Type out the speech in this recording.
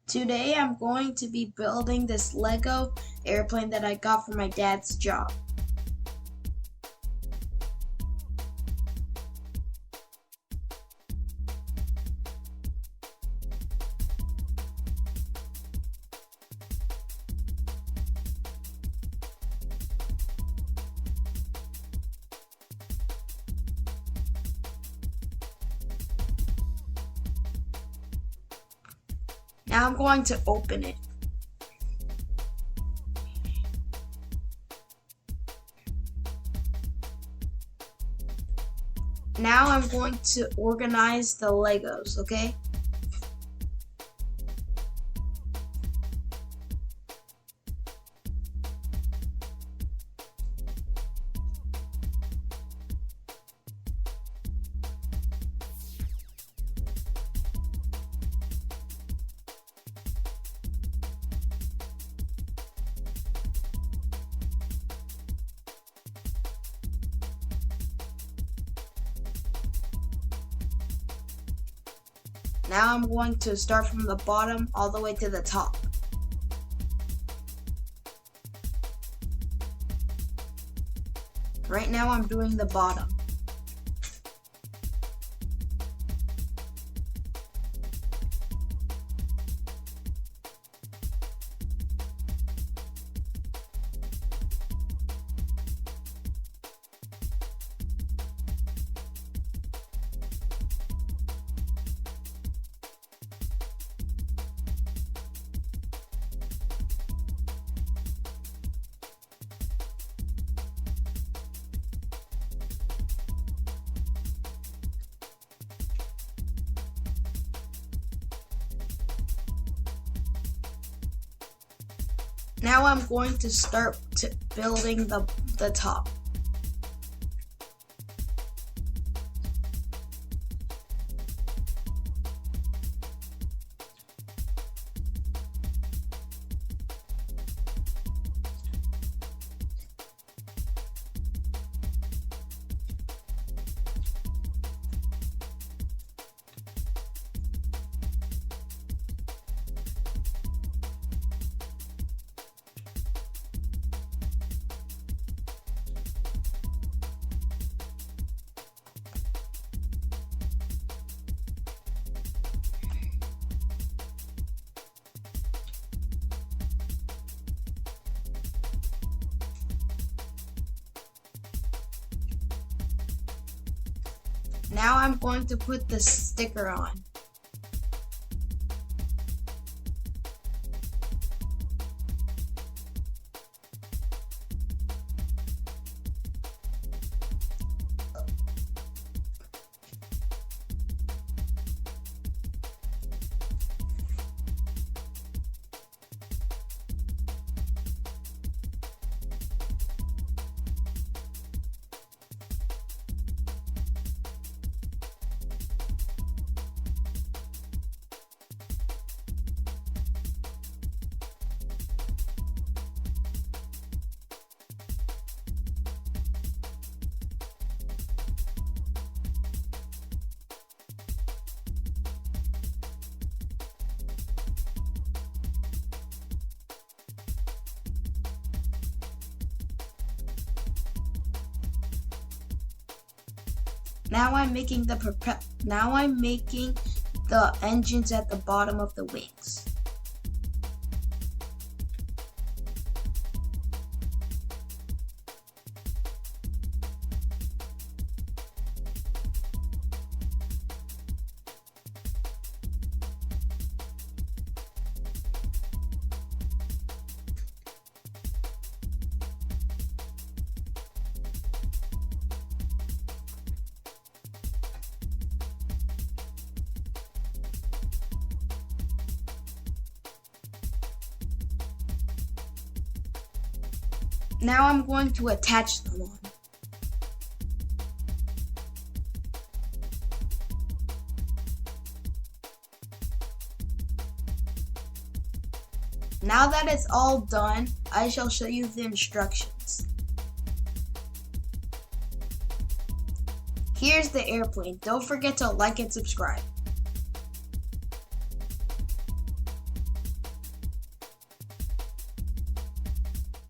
Today I'm going to be building this Lego airplane that I got from my dad's job. Now I'm going to open it. Now I'm going to organize the Legos, okay? Now I'm going to start from the bottom all the way to the top. Right now I'm doing the bottom. Now I'm going to start building the top. Now I'm going to put the sticker on. Now I'm making the engines at the bottom of the wings. Now I'm going to attach them on. Now that it's all done, I shall show you the instructions. Here's the airplane. Don't forget to like and subscribe.